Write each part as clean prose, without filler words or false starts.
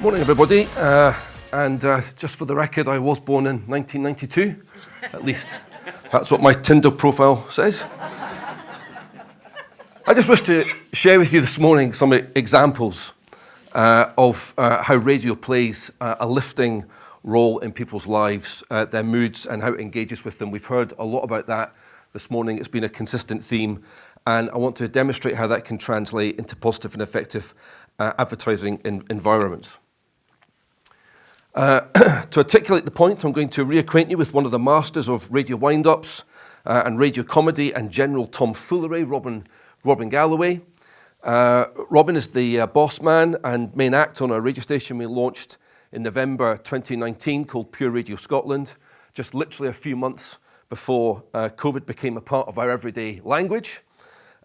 Morning, everybody. Just for the record, I was born in 1992. At least that's what my Tinder profile says. I just wish to share with you this morning some examples of how radio plays a lifting role in people's lives, their moods, and how it engages with them. We've heard a lot about that this morning. It's been a consistent theme, and I want to demonstrate how that can translate into positive and effective advertising environments. To articulate the point, I'm going to reacquaint you with one of the masters of radio wind-ups and radio comedy and general tomfoolery, Robin Galloway. Robin is the boss man and main act on a radio station we launched in November 2019 called Pure Radio Scotland, just literally a few months before COVID became a part of our everyday language.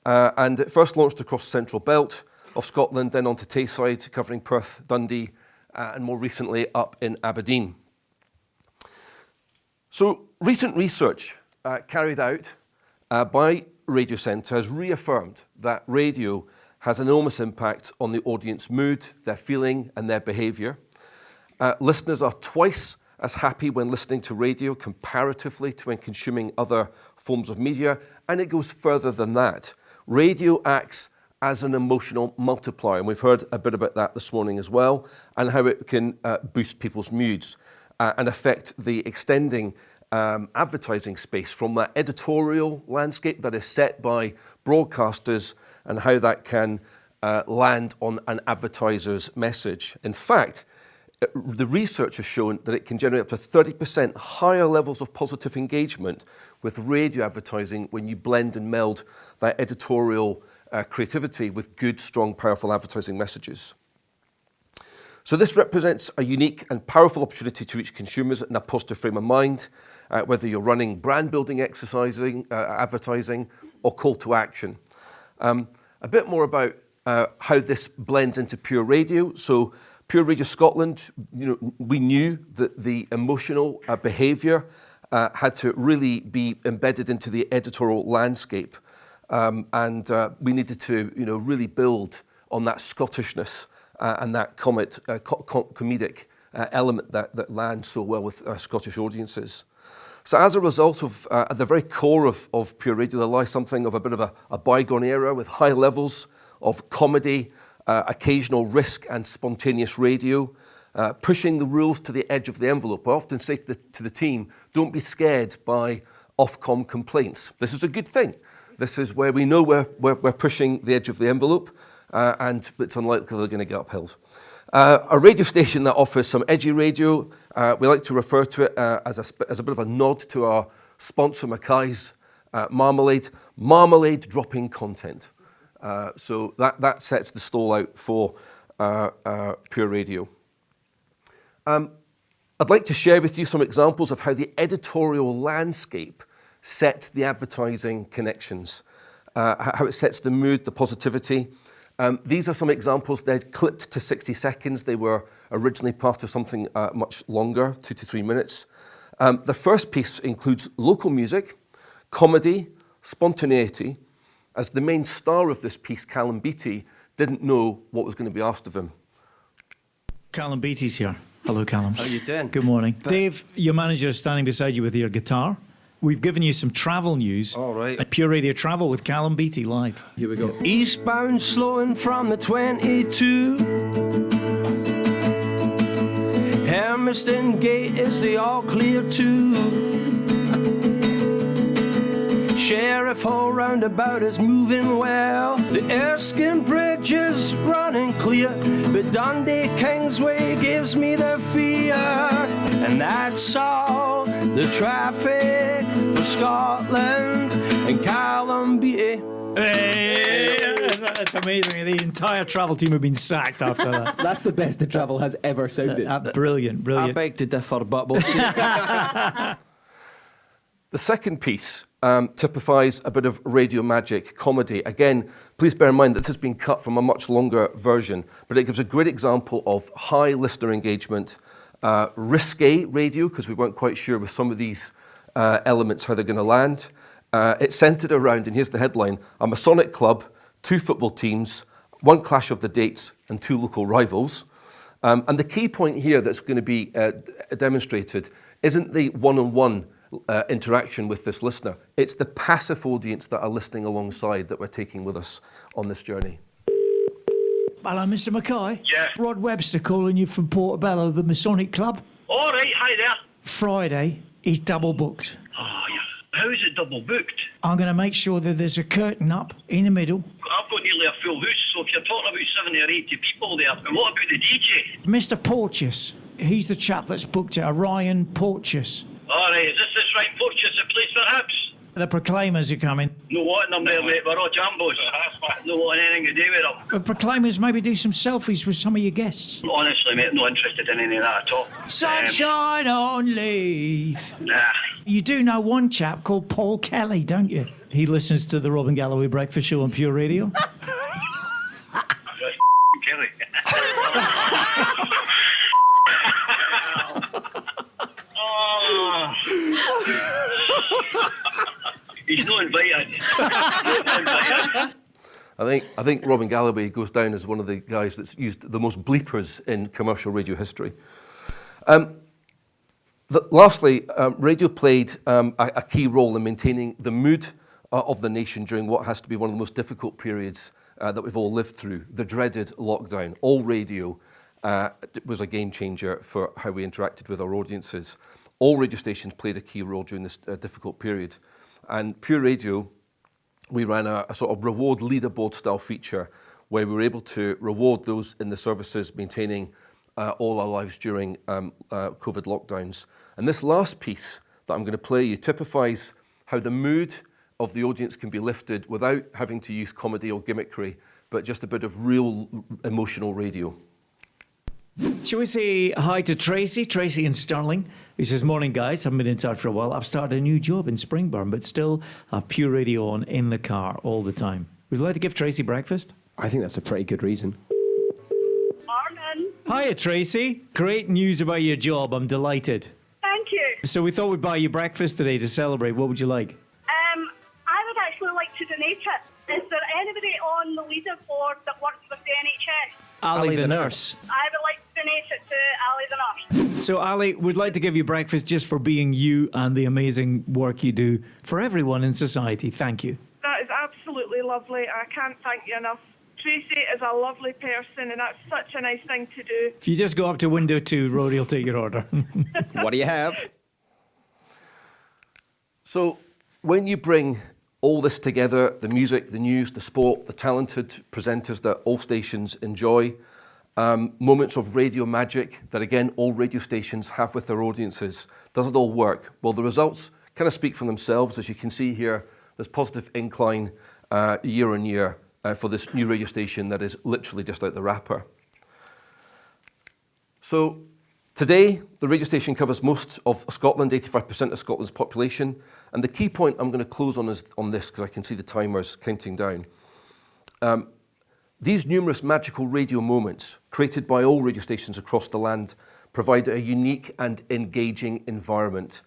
And it first launched across the central belt of Scotland, then on to Tayside, covering Perth, Dundee, and more recently up in Aberdeen. So recent research carried out by Radio Centre has reaffirmed that radio has an enormous impact on the audience mood, their feeling and their behaviour. Listeners are twice as happy when listening to radio comparatively to when consuming other forms of media, and it goes further than that. Radio acts as an emotional multiplier, and we've heard a bit about that this morning as well, and how it can boost people's moods and affect the extending advertising space from that editorial landscape that is set by broadcasters and how that can land on an advertiser's message. In fact, the research has shown that it can generate up to 30% higher levels of positive engagement with radio advertising when you blend and meld that editorial creativity with good, strong, powerful advertising messages. So this represents a unique and powerful opportunity to reach consumers in a positive frame of mind, whether you're running brand building exercising, advertising, or call to action. A bit more about how this blends into Pure Radio. So Pure Radio Scotland, we knew that the emotional behaviour had to really be embedded into the editorial landscape. And we needed to, really build on that Scottishness and that comedic element that lands so well with Scottish audiences. So as a result of, at the very core of Pure Radio, there lies something of a bit of a bygone era with high levels of comedy, occasional risk and spontaneous radio, pushing the rules to the edge of the envelope. I often say to the team, don't be scared by Ofcom complaints. This is a good thing. This is where we know we're pushing the edge of the envelope, and it's unlikely they're going to get upheld. A radio station that offers some edgy radio, we like to refer to it as a bit of a nod to our sponsor, Mackay's Marmalade dropping content. So that sets the stall out for Pure Radio. I'd like to share with you some examples of how the editorial landscape sets the advertising connections, how it sets the mood, the positivity. These are some examples. They're clipped to 60 seconds. They were originally part of something much longer, 2 to 3 minutes. The first piece includes local music, comedy, spontaneity. As the main star of this piece, Callum Beattie, didn't know what was going to be asked of him. Callum Beattie's here. Hello, Callum. How are you doing? Good morning. Dave, your manager is standing beside you with your guitar. We've given you some travel news. All right. At Pure Radio Travel with Callum Beattie live. Here we go. Eastbound slowing from the 22. Hermiston Gate is the all clear to. Sheriff Hall roundabout is moving well. The Erskine Bridge is running clear, but Dundee Kingsway gives me the fear. And that's all the traffic for Scotland and Callum Beattie. Hey, that's amazing. The entire travel team have been sacked after that. That's the best the travel has ever sounded. Brilliant. I beg to differ, but we'll see. The second piece typifies a bit of radio magic comedy. Again, please bear in mind that this has been cut from a much longer version, but it gives a great example of high listener engagement, risque radio, because we weren't quite sure with some of these elements how they're going to land. It's centred around, and here's the headline, a Masonic club, 2 football teams, 1 clash of the dates, and 2 local rivals. And the key point here that's going to be demonstrated isn't the one-on-one interaction with this listener. It's the passive audience that are listening alongside that we're taking with us on this journey. Hello, Mr. Mackay. Yeah. Rod Webster calling you from Portobello, the Masonic Club. All right, hi there. Friday is double booked. Oh, yeah. How is it double booked? I'm going to make sure that there's a curtain up in the middle. I've got nearly a full house, so if you're talking about 70 or 80 people there, and what about the DJ? Mr. Porteous, he's the chap that's booked it, Ryan Porteous. All right, is this right Porteous a place perhaps? The Proclaimers are coming. No wanting them there, mate. We're all jambos. No wanting anything to do with them. The Proclaimers maybe do some selfies with some of your guests. Honestly, mate, not interested in any of that at all. Sunshine on Leith. Nah. You do know one chap called Paul Kelly, don't you? He listens to the Robin Galloway Breakfast Show on Pure Radio. Kelly. Oh. He's not invited. I think Robin Galloway goes down as one of the guys that's used the most bleepers in commercial radio history. Lastly, radio played a key role in maintaining the mood of the nation during what has to be one of the most difficult periods that we've all lived through, the dreaded lockdown. All radio was a game changer for how we interacted with our audiences. All radio stations played a key role during this difficult period. And Pure Radio, we ran a sort of reward leaderboard style feature where we were able to reward those in the services maintaining all our lives during COVID lockdowns. And this last piece that I'm going to play you typifies how the mood of the audience can be lifted without having to use comedy or gimmickry, but just a bit of real emotional radio. Shall we say hi to Tracy in Stirling? He says, morning guys, haven't been in touch for a while. I've started a new job in Springburn, but still have Pure Radio on in the car all the time. Would you like to give Tracy breakfast? I think that's a pretty good reason. Morning. Hiya Tracy, great news about your job, I'm delighted. Thank you. So we thought we'd buy you breakfast today to celebrate. What would you like? I would actually like to donate it. Is there anybody on the leaderboard that works with the NHS? Ali the nurse. I would like to donate it to Ali the nurse. So Ali, we'd like to give you breakfast just for being you and the amazing work you do for everyone in society. Thank you. That is absolutely lovely. I can't thank you enough. Tracy is a lovely person and that's such a nice thing to do. If you just go up to window 2, Rory will take your order. What do you have? So when you bring all this together, the music, the news, the sport, the talented presenters that all stations enjoy, moments of radio magic that, again, all radio stations have with their audiences, does it all work? Well, the results kind of speak for themselves. As you can see here, there's positive incline year on year for this new radio station that is literally just out the wrapper. So today, the radio station covers most of Scotland, 85% of Scotland's population. And the key point I'm going to close on is on this, because I can see the timers counting down. These numerous magical radio moments created by all radio stations across the land provide a unique and engaging environment.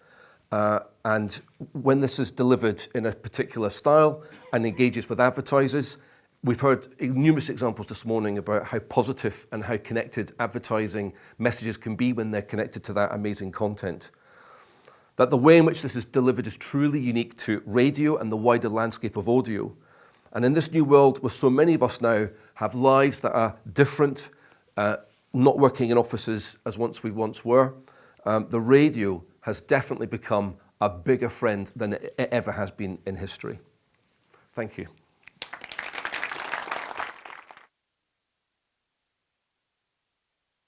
And when this is delivered in a particular style and engages with advertisers, we've heard numerous examples this morning about how positive and how connected advertising messages can be when they're connected to that amazing content. That the way in which this is delivered is truly unique to radio and the wider landscape of audio. And in this new world, where so many of us now have lives that are different, not working in offices as we once were, the radio has definitely become a bigger friend than it ever has been in history. Thank you.